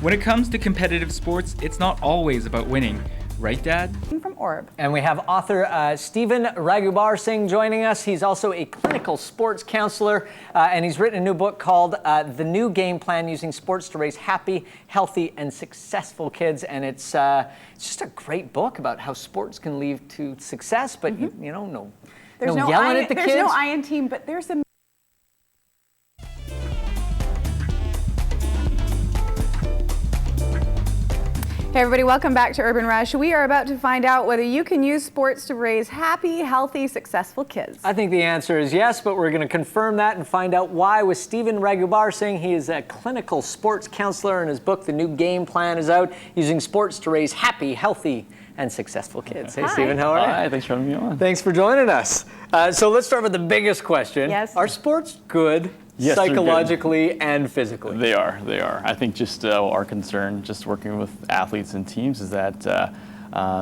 When it comes to competitive sports, it's not always about winning. Right, Dad? From Orb. And we have author Stephen Raghubar Singh joining us. He's also a clinical sports counselor, and he's written a new book called The New Game Plan, Using Sports to Raise Happy, Healthy, and Successful Kids. And it's just a great book about how sports can lead to success, but no yelling at the kids. There's no I in team, but there's a Hey everybody, welcome back to Urban Rush. We are about to find out whether you can use sports to raise happy, healthy, successful kids. I think the answer is yes, but we're going to confirm that and find out why with Stephen Raghubar Singh. He is a clinical sports counselor, and his book, The New Game Plan, is out, using sports to raise happy, healthy, and successful kids. Hey, Stephen, how are you? Hi, thanks for having me on. Thanks for joining us. So let's start with the biggest question. Yes. Are sports good? Yes, they're good. Psychologically and physically? They are. I think just our concern, just working with athletes and teams, is that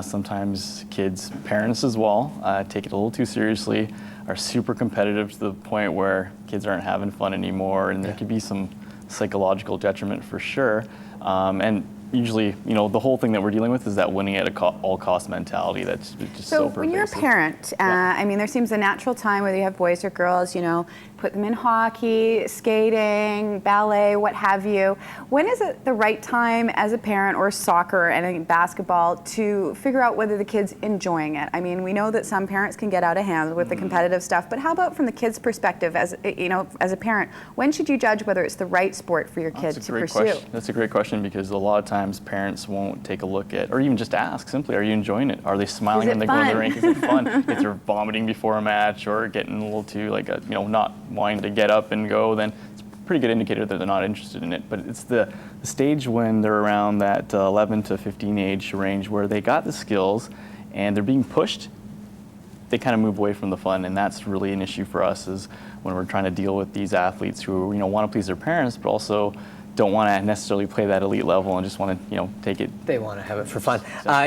sometimes kids, parents as well, take it a little too seriously, are super competitive to the point where kids aren't having fun anymore, and there could be some psychological detriment for sure. And usually, the whole thing that we're dealing with is that winning at all cost mentality that's just so pervasive. When you're a parent, I mean, there seems a natural time, whether you have boys or girls, put them in hockey, skating, ballet, what have you. When is it the right time as a parent, or soccer and basketball, to figure out whether the kid's enjoying it? I mean, we know that some parents can get out of hand with the competitive stuff, but how about from the kid's perspective, as a parent, when should you judge whether it's the right sport for your kid to pursue? That's a great question, because a lot of times parents won't take a look at, or even just ask simply, are you enjoying it? Are they smiling when they go to the rink? Is it fun? If they're vomiting before a match or getting a little too not wanting to get up and go, then it's a pretty good indicator that they're not interested in it. But it's the stage when they're around that 11 to 15 age range where they got the skills and they're being pushed, they kind of move away from the fun, and that's really an issue for us, is when we're trying to deal with these athletes who want to please their parents, but also don't want to necessarily play that elite level and just want to take it. They want to have it for fun.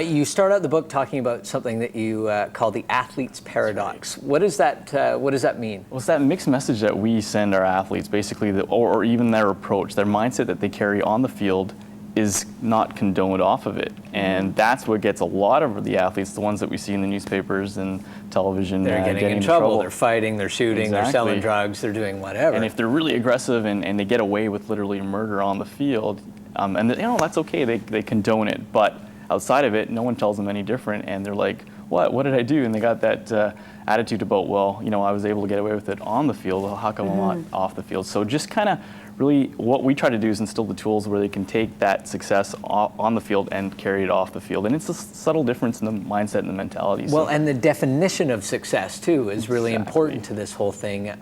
You start out the book talking about something that you call the athlete's paradox. What does that mean? Well, it's that mixed message that we send our athletes, basically, or even their approach, their mindset that they carry on the field is not condoned off of it. And that's what gets a lot of the athletes, the ones that we see in the newspapers and television. They're getting in trouble. They're fighting, they're shooting, They're selling drugs, they're doing whatever. And if they're really aggressive and they get away with literally murder on the field, that's okay, they condone it. But outside of it, no one tells them any different, and they're like, what did I do? And they got that attitude about, I was able to get away with it on the field, well, how come I'm not off the field? So just kind of really what we try to do is instill the tools where they can take that success on the field and carry it off the field. And it's a subtle difference in the mindset and the mentality. Well, and the definition of success, too, is really important to this whole thing.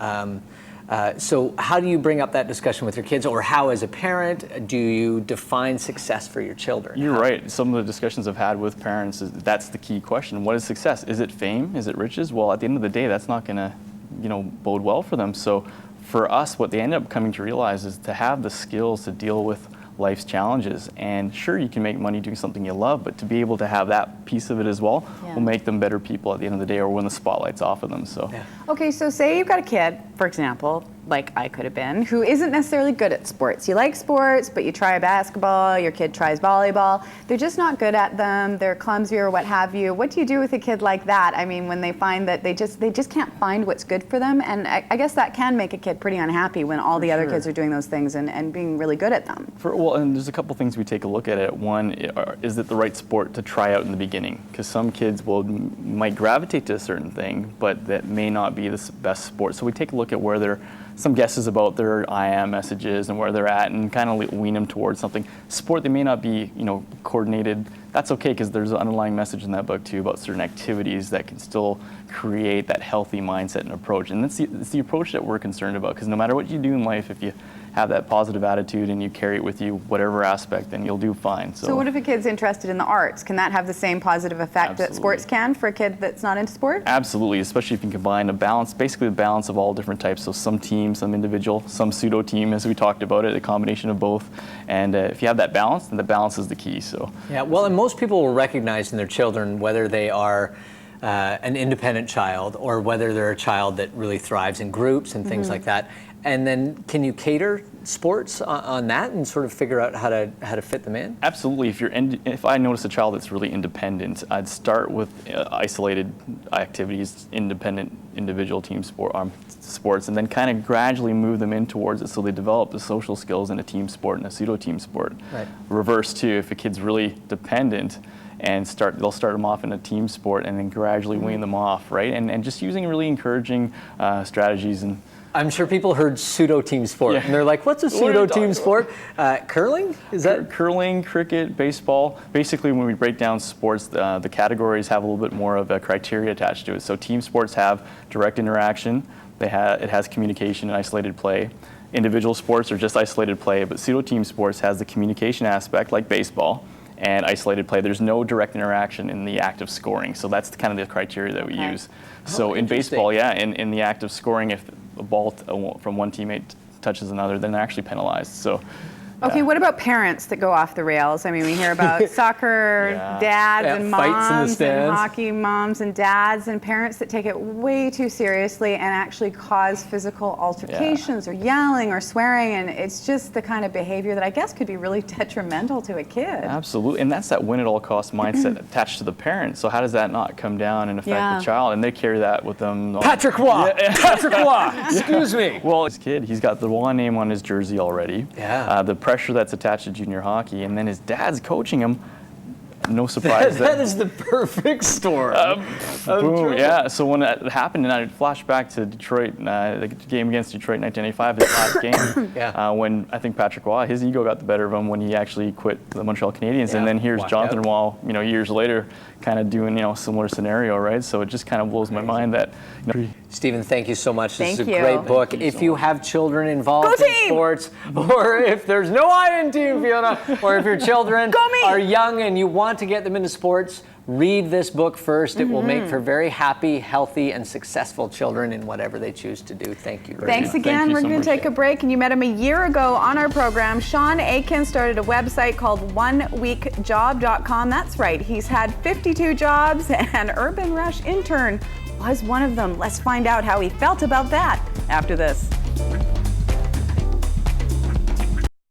So how do you bring up that discussion with your kids, or how, as a parent, do you define success for your children? You're right. Some of the discussions I've had with parents, that's the key question. What is success? Is it fame? Is it riches? Well, at the end of the day, that's not going to bode well for them. So for us, what they end up coming to realize is to have the skills to deal with life's challenges. And sure, you can make money doing something you love, but to be able to have that piece of it as well will make them better people at the end of the day, or when the spotlight's off of them. So. Yeah. Okay, so say you've got a kid, for example, like I could have been, who isn't necessarily good at sports. You like sports, but you try basketball, your kid tries volleyball. They're just not good at them, they're clumsy or what have you. What do you do with a kid like that? I mean, when they find that they just can't find what's good for them, and I guess that can make a kid pretty unhappy when all the other kids are doing those things and being really good at them. And there's a couple things we take a look at it. One, is it the right sport to try out in the beginning? Because some kids might gravitate to a certain thing, but that may not be the best sport. So we take a look at where some guesses about their IM messages and where they're at, and kind of wean them towards something. Sport, they may not be, coordinated. That's okay, because there's an underlying message in that book too about certain activities that can still create that healthy mindset and approach. And it's the approach that we're concerned about, because no matter what you do in life, if you have that positive attitude and you carry it with you, whatever aspect, then you'll do fine. So what if a kid's interested in the arts? Can that have the same positive effect that sports can for a kid that's not into sport? Absolutely, especially if you can combine basically the balance of all different types. So some team, some individual, some pseudo team, as we talked about it, a combination of both. And if you have that balance, then the balance is the key. So. Yeah, well, and most people will recognize in their children whether they are an independent child or whether they're a child that really thrives in groups and things like that. And then can you cater sports on that and sort of figure out how to fit them in? Absolutely. If I notice a child that's really independent, I'd start with isolated activities, independent individual team sports, and then kind of gradually move them in towards it so they develop the social skills in a team sport and a pseudo team sport. Right. Reverse too, if a kid's really dependent, and they'll start them off in a team sport and then gradually wean them off, right? And just using really encouraging strategies. And I'm sure people heard pseudo team sport, and they're like, "What's a pseudo team sport?" Curling? Is that curling, cricket, baseball? Basically, when we break down sports, the categories have a little bit more of a criteria attached to it. So team sports have direct interaction. It has communication and isolated play. Individual sports are just isolated play, but pseudo team sports has the communication aspect, like baseball, and isolated play. There's no direct interaction in the act of scoring. So that's kind of the criteria that we use. So in baseball, in the act of scoring, if a ball from one teammate touches another, then they're actually penalized. So. Okay, what about parents that go off the rails? I mean, we hear about soccer dads and moms and hockey moms and dads and parents that take it way too seriously and actually cause physical altercations or yelling or swearing, and it's just the kind of behavior that I guess could be really detrimental to a kid. Absolutely, and that's that win at all costs mindset attached to the parent. So how does that not come down and affect the child? And they carry that with them. Patrick Roy? Patrick Roy, excuse me. Well, this kid, he's got the Roy name on his jersey already. Yeah. The pressure that's attached to junior hockey, and then his dad's coaching him. No surprise. That is the perfect story. Boom, yeah. So when that happened, and I flashed back to Detroit, the game against Detroit in 1995, his last game, when I think Patrick Roy, his ego got the better of him when he actually quit the Montreal Canadiens, and then here's Jonathan Roy, years later, kind of doing a similar scenario, right? So it just kind of blows my mind that. Stephen, thank you so much. This is a Thank you. great book. If you have children involved in sports, or if there's no I in Team Fiona, or if your children are young and you want to get them into sports, read this book first. It will make for very happy, healthy, and successful children in whatever they choose to do. Thank you. Thanks again. We're going to take a break, and you met him a year ago on our program. Sean Aiken started a website called oneweekjob.com. That's right. He's had 52 jobs, and Urban Rush intern was one of them. Let's find out how he felt about that after this.